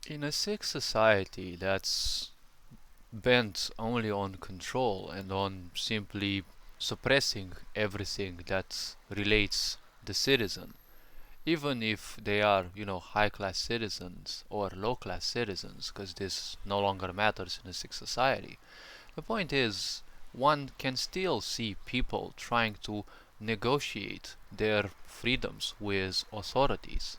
In a sick society that's bent only on control and on simply suppressing everything that relates the citizen, even if they are, high class citizens or low class citizens, because this no longer matters in a sick society. The point is, one can still see people trying to negotiate their freedoms with authorities.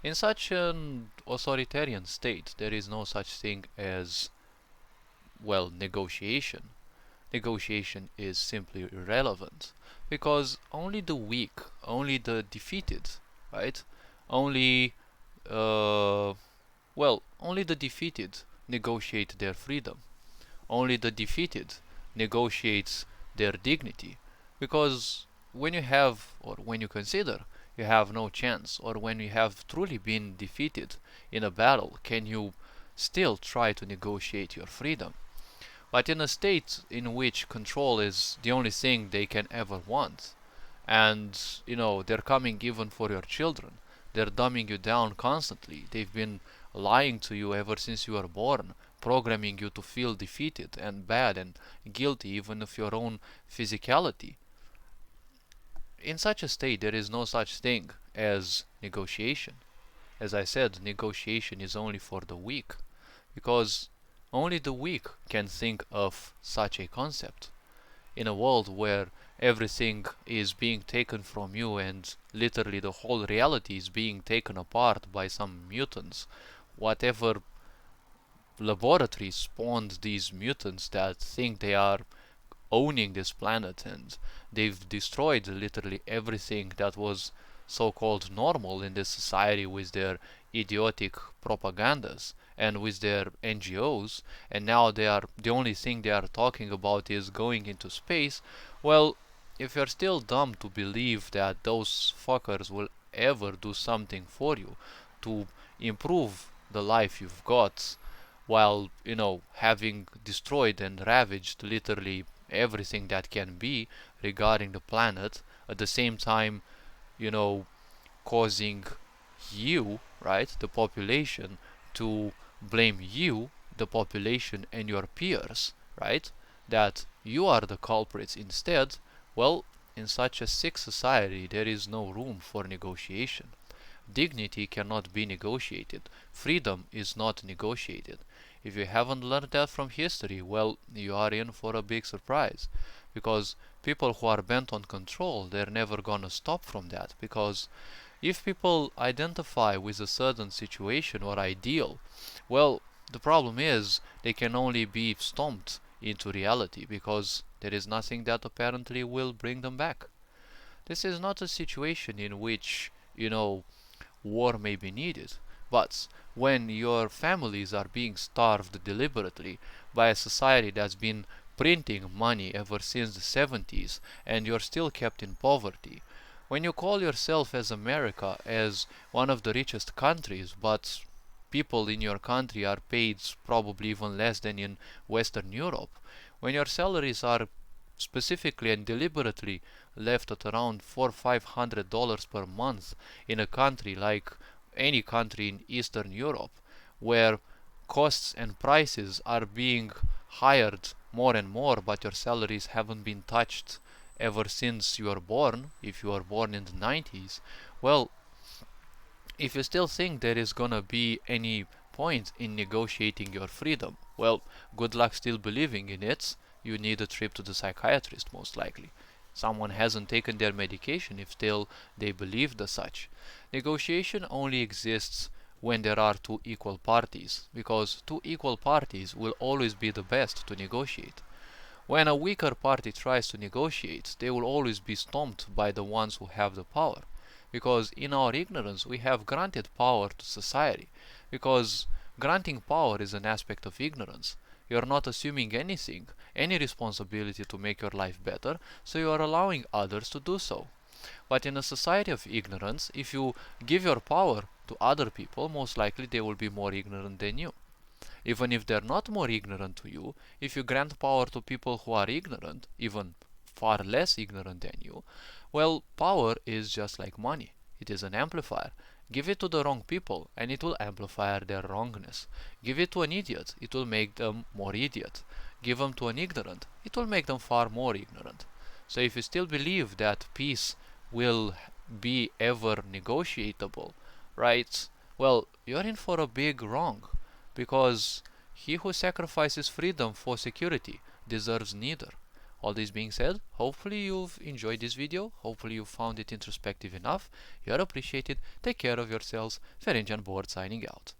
In such an authoritarian state, there is no such thing as, well, negotiation. Negotiation is simply irrelevant because only the weak, only the defeated, right? Only, uh, only the defeated negotiate their freedom. Only the defeated negotiates their dignity. Because when you have, or when you consider you have no chance, or when you have truly been defeated in a battle, can you still try to negotiate your freedom? But in a state in which control is the only thing they can ever want, and they're coming even for your children, they're dumbing you down constantly, they've been lying to you ever since you were born, programming you to feel defeated and bad and guilty even of your own physicality. In such a state, there is no such thing as negotiation. As I said, negotiation is only for the weak, because only the weak can think of such a concept. In a world where everything is being taken from you and literally the whole reality is being taken apart by some mutants, whatever laboratory spawned these mutants that think they are owning this planet, and they've destroyed literally everything that was so-called normal in this society with their idiotic propagandas and with their NGOs, and now they are the only thing they are talking about is going into space. Well, if you're still dumb to believe that those fuckers will ever do something for you to improve the life you've got, while having destroyed and ravaged literally everything that can be regarding the planet, at the same time, you know, causing you, right, the population, to blame you, the population, and your peers, right, that you are the culprits instead. Well, in such a sick society, there is no room for negotiation. Dignity cannot be negotiated. Freedom is not negotiated. If you haven't learned that from history, well, you are in for a big surprise. Because people who are bent on control, they're never gonna stop from that. Because if people identify with a certain situation or ideal, well, the problem is they can only be stomped into reality because there is nothing that apparently will bring them back. This is not a situation in which, war may be needed. But when your families are being starved deliberately by a society that's been printing money ever since the 70s and you're still kept in poverty, when you call yourself as America as one of the richest countries, but people in your country are paid probably even less than in Western Europe, when your salaries are specifically and deliberately left at around $400-500 per month in a country like any country in Eastern Europe, where costs and prices are being hired more and more, but your salaries haven't been touched ever since you were born, if you were born in the 90s, well, if you still think there is gonna be any point in negotiating your freedom, well, good luck still believing in it. You need a trip to the psychiatrist, most likely. Someone hasn't taken their medication if still they believed as such. Negotiation only exists when there are two equal parties, because two equal parties will always be the best to negotiate. When a weaker party tries to negotiate, they will always be stomped by the ones who have the power. Because in our ignorance, we have granted power to society. Because granting power is an aspect of ignorance. You are not assuming anything, any responsibility to make your life better, so you are allowing others to do so. But in a society of ignorance, if you give your power to other people, most likely they will be more ignorant than you. Even if they're not more ignorant to you, if you grant power to people who are ignorant, even far less ignorant than you, well, power is just like money. It is an amplifier. Give it to the wrong people, and it will amplify their wrongness. Give it to an idiot, it will make them more idiot. Give them to an ignorant, it will make them far more ignorant. So if you still believe that peace will be ever negotiable, right? Well, you're in for a big wrong, because he who sacrifices freedom for security deserves neither. All this being said, hopefully you've enjoyed this video, hopefully you found it introspective enough. You're appreciated, take care of yourselves. Ferencjan Board signing out.